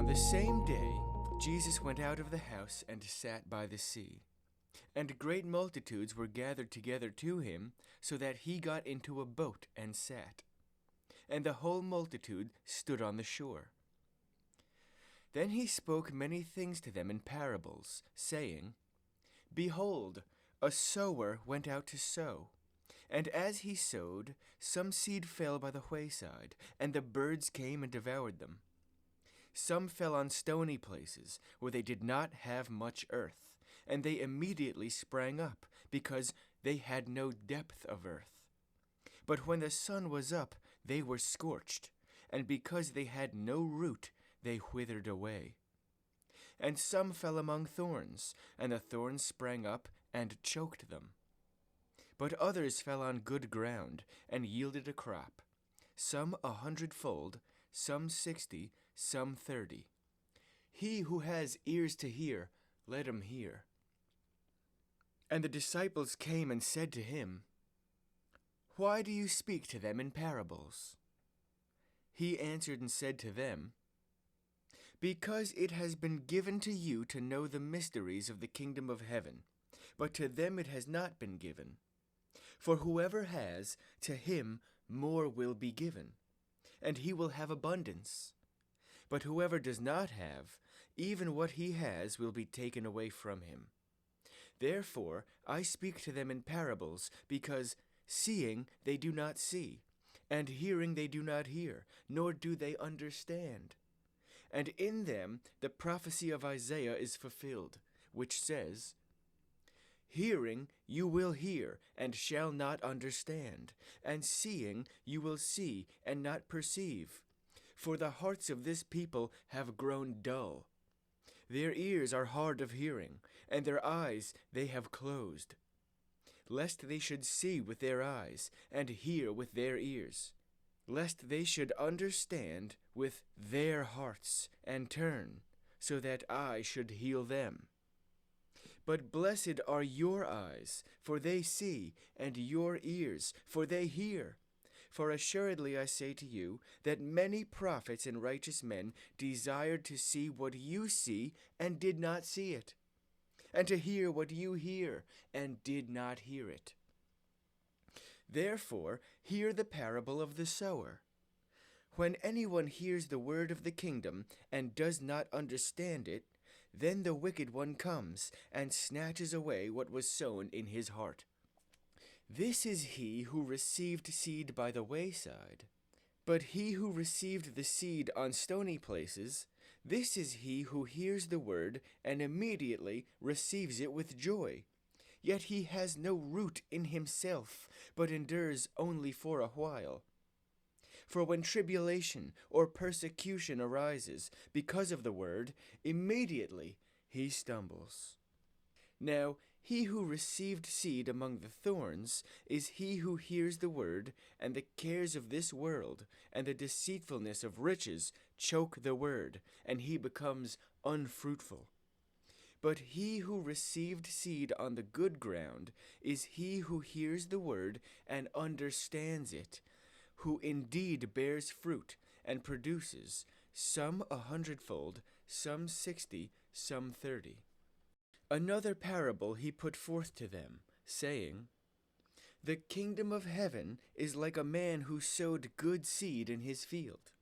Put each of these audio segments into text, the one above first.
On the same day, Jesus went out of the house and sat by the sea. And great multitudes were gathered together to him, so that he got into a boat and sat. And the whole multitude stood on the shore. Then he spoke many things to them in parables, saying, Behold, a sower went out to sow. And as he sowed, some seed fell by the wayside, and the birds came and devoured them. Some fell on stony places, where they did not have much earth, and they immediately sprang up, because they had no depth of earth. But when the sun was up, they were scorched, and because they had no root, they withered away. And some fell among thorns, and the thorns sprang up and choked them. But others fell on good ground, and yielded a crop, some 100-fold, some 60, some 30. He who has ears to hear, let him hear. And the disciples came and said to him, Why do you speak to them in parables? He answered and said to them, Because it has been given to you to know the mysteries of the kingdom of heaven, but to them it has not been given. For whoever has, to him more will be given, and he will have abundance. But whoever does not have, even what he has will be taken away from him. Therefore I speak to them in parables, because seeing they do not see, and hearing they do not hear, nor do they understand. And in them the prophecy of Isaiah is fulfilled, which says, Hearing you will hear, and shall not understand, and seeing you will see, and not perceive. For the hearts of this people have grown dull. Their ears are hard of hearing, and their eyes they have closed, lest they should see with their eyes, and hear with their ears, lest they should understand with their hearts, and turn, so that I should heal them. But blessed are your eyes, for they see, and your ears, for they hear. For assuredly I say to you, that many prophets and righteous men desired to see what you see, and did not see it, and to hear what you hear, and did not hear it. Therefore hear the parable of the sower. When anyone hears the word of the kingdom, and does not understand it, then the wicked one comes, and snatches away what was sown in his heart. This is he who received seed by the wayside. But he who received the seed on stony places, this is he who hears the word, and immediately receives it with joy. Yet he has no root in himself, but endures only for a while. For when tribulation or persecution arises because of the word, immediately he stumbles. Now he who received seed among the thorns is he who hears the word, and the cares of this world and the deceitfulness of riches choke the word, and he becomes unfruitful. But he who received seed on the good ground is he who hears the word and understands it, who indeed bears fruit and produces, some 100-fold, some 60, some 30. Another parable he put forth to them, saying, The kingdom of heaven is like a man who sowed good seed in his field.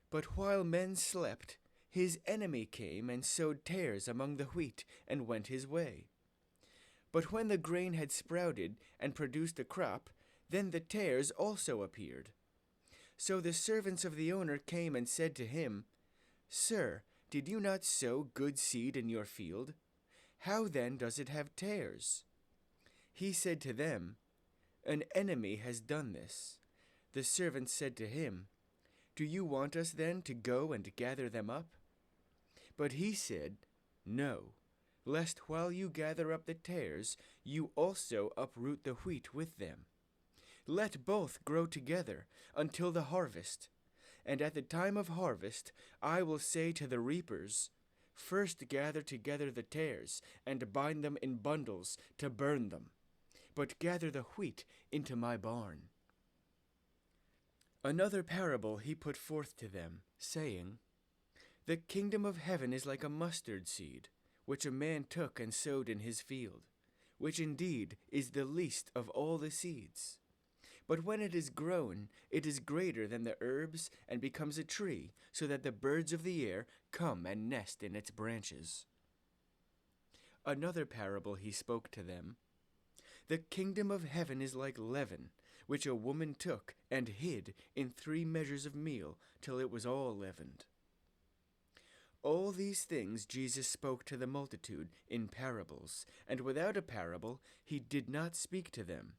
But while men slept, his enemy came and sowed tares among the wheat, and went his way. But when the grain had sprouted and produced a crop, then the tares also appeared. So the servants of the owner came and said to him, Sir, did you not sow good seed in your field? How then does it have tares? He said to them, An enemy has done this. The servants said to him, Do you want us then to go and gather them up? But he said, No, lest while you gather up the tares, you also uproot the wheat with them. Let both grow together until the harvest. And at the time of harvest I will say to the reapers, First gather together the tares, and bind them in bundles to burn them, but gather the wheat into my barn. Another parable he put forth to them, saying, The kingdom of heaven is like a mustard seed, which a man took and sowed in his field, which indeed is the least of all the seeds. But when it is grown, it is greater than the herbs and becomes a tree, so that the birds of the air come and nest in its branches. Another parable he spoke to them. The kingdom of heaven is like leaven, which a woman took and hid in 3 measures of meal till it was all leavened. All these things Jesus spoke to the multitude in parables, and without a parable he did not speak to them,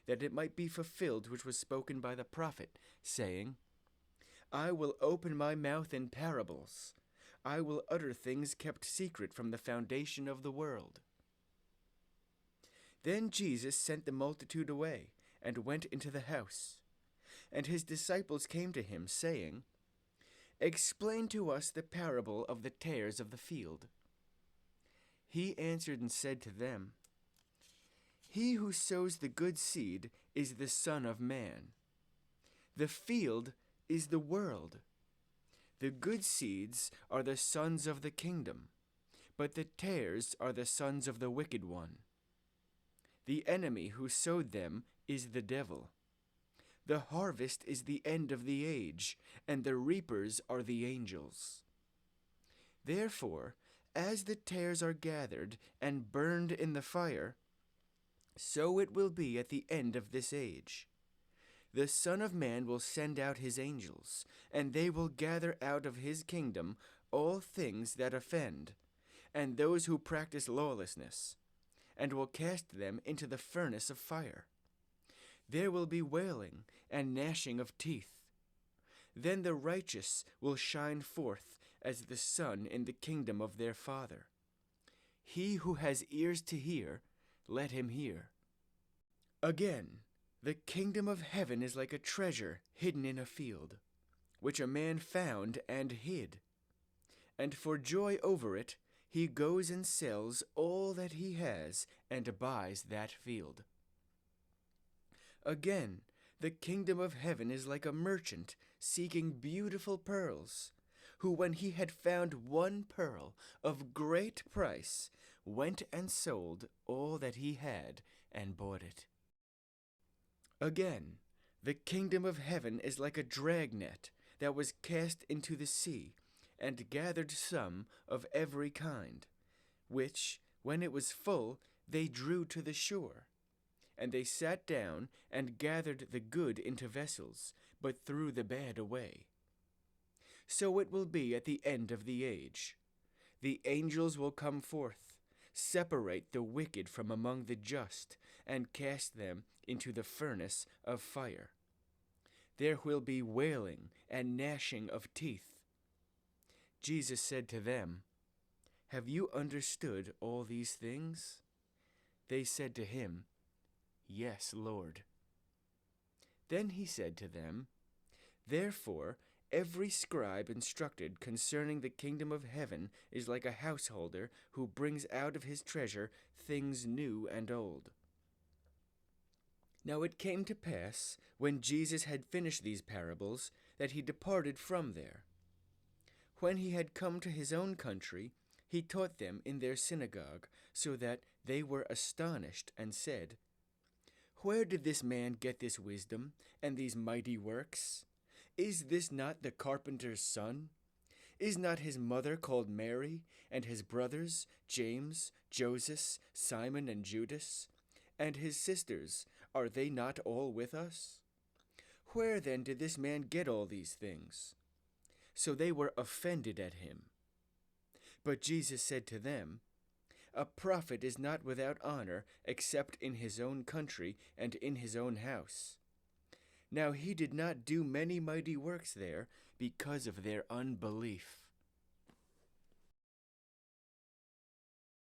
that it might be fulfilled which was spoken by the prophet, saying, I will open my mouth in parables. I will utter things kept secret from the foundation of the world. Then Jesus sent the multitude away, and went into the house. And his disciples came to him, saying, Explain to us the parable of the tares of the field. He answered and said to them, He who sows the good seed is the Son of Man. The field is the world. The good seeds are the sons of the kingdom, but the tares are the sons of the wicked one. The enemy who sowed them is the devil. The harvest is the end of the age, and the reapers are the angels. Therefore, as the tares are gathered and burned in the fire, so it will be at the end of this age. The Son of Man will send out his angels, and they will gather out of his kingdom all things that offend, and those who practice lawlessness, and will cast them into the furnace of fire. There will be wailing and gnashing of teeth. Then the righteous will shine forth as the sun in the kingdom of their Father. He who has ears to hear, let him hear. Again, the kingdom of heaven is like a treasure hidden in a field, which a man found and hid. And for joy over it, he goes and sells all that he has and buys that field. Again, the kingdom of heaven is like a merchant seeking beautiful pearls, who, when he had found one pearl of great price, went and sold all that he had and bought it. Again, the kingdom of heaven is like a dragnet that was cast into the sea, and gathered some of every kind, which, when it was full, they drew to the shore. And they sat down and gathered the good into vessels, but threw the bad away. So it will be at the end of the age. The angels will come forth, separate the wicked from among the just, and cast them into the furnace of fire. There will be wailing and gnashing of teeth. Jesus said to them, Have you understood all these things? They said to him, Yes, Lord. Then he said to them, Therefore, every scribe instructed concerning the kingdom of heaven is like a householder who brings out of his treasure things new and old. Now it came to pass, when Jesus had finished these parables, that he departed from there. When he had come to his own country, he taught them in their synagogue, so that they were astonished and said, Where did this man get this wisdom and these mighty works? Is this not the carpenter's son? Is not his mother called Mary, and his brothers, James, Joseph, Simon, and Judas? And his sisters, are they not all with us? Where then did this man get all these things? So they were offended at him. But Jesus said to them, A prophet is not without honor except in his own country and in his own house. Now he did not do many mighty works there because of their unbelief.